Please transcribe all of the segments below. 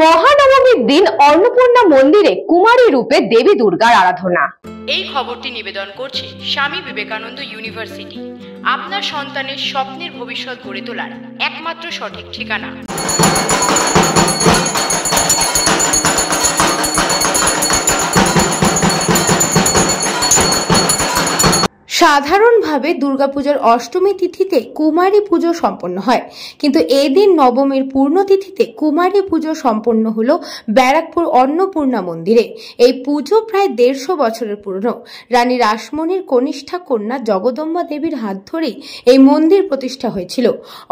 মহানবমীর দিন অন্নপূর্ণা মন্দিরে কুমারী রূপে দেবী দুর্গার আরাধনা। এই খবরটি নিবেদন করছে স্বামী বিবেকানন্দ ইউনিভার্সিটি, আপনার সন্তানের স্বপ্নের ভবিষ্যৎ গড়ে তোলার একমাত্র সঠিক ঠিকানা। সাধারণভাবে দুর্গাপূজার অষ্টমী তিথিতে কুমারী পুজো সম্পন্ন হয়, কিন্তু এই দিন নবমীর পূর্ণ তিথিতে কুমারী পুজো সম্পন্ন হলো ব্যারাকপুর অন্নপূর্ণা মন্দিরে। এই পুজো প্রায় 150 বছরের পুরনো। রানী রাসমণির কনিষ্ঠা কন্যা জগদম্বা দেবীর হাত ধরেই এই মন্দির প্রতিষ্ঠা হয়েছিল।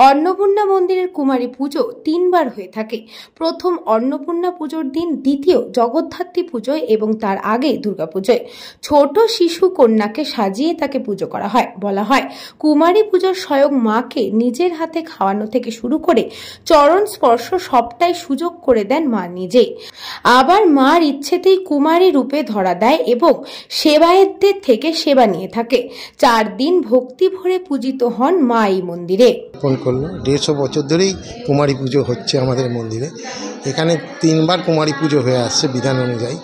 অন্নপূর্ণা মন্দিরের কুমারী পুজো 3 বার হয়ে থাকে। প্রথম অন্নপূর্ণা পুজোর দিন, দ্বিতীয় জগদ্ধাত্রী পুজোয় এবং তার আগে দুর্গাপুজোয়। ছোট শিশু কন্যাকে সাজিয়ে তাকে পুজো করা হয়। বলা হয়, কুমারী পুজোর স্বয়ং মাকে নিজের হাতে খাওয়ানো থেকে শুরু করে চরণ স্পর্শ সবটাই সুযোগ করে দেন মা নিজেই। আবার মার ইচ্ছেতেই কুমারী রূপে ধরা দেয় এবং সেবায়েতদের থেকে সেবা নিয়ে থাকে। 4 দিন ভক্তি ভরে পূজিত হন মা এই মন্দিরে। 150 বছর ধরেই কুমারী পুজো হচ্ছে আমাদের মন্দিরে। এখানে 3 বার কুমারী পুজো হয়ে আসছে বিধান অনুযায়ী।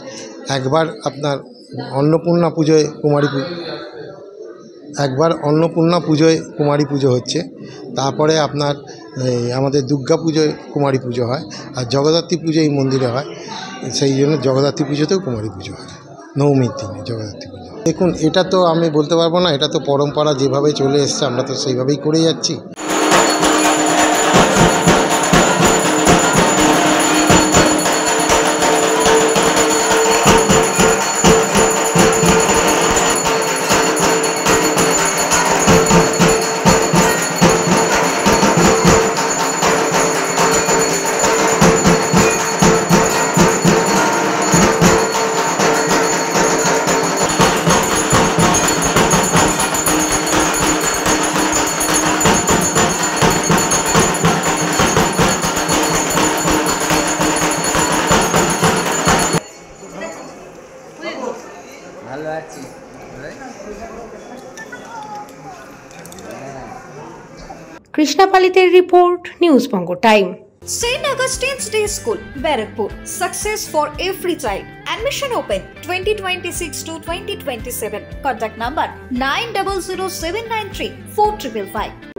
একবার আপনার অন্নপূর্ণা পুজোয় কুমারী পুজো হচ্ছে, তারপরে আপনার আমাদের দুর্গা পুজোয় কুমারী পুজো হয়, আর জগদ্ধাত্রী পুজো এই মন্দিরে হয়। সেই জন্য জগদ্ধাত্রী পুজোতেও কুমারী পুজো হয়, নবমীর দিনে জগদ্ধাত্রী পুজো। দেখুন, এটা তো আমি বলতে পারবো না, এটা তো পরম্পরা যেভাবে চলে এসছে আমরা তো সেইভাবেই করে যাচ্ছি। Krishna পালিতের report, news Banga time. St. Augustine's Day School, Barakpur. Success for every child. Admission open 2026 to 2027. Contact number 900793 4555.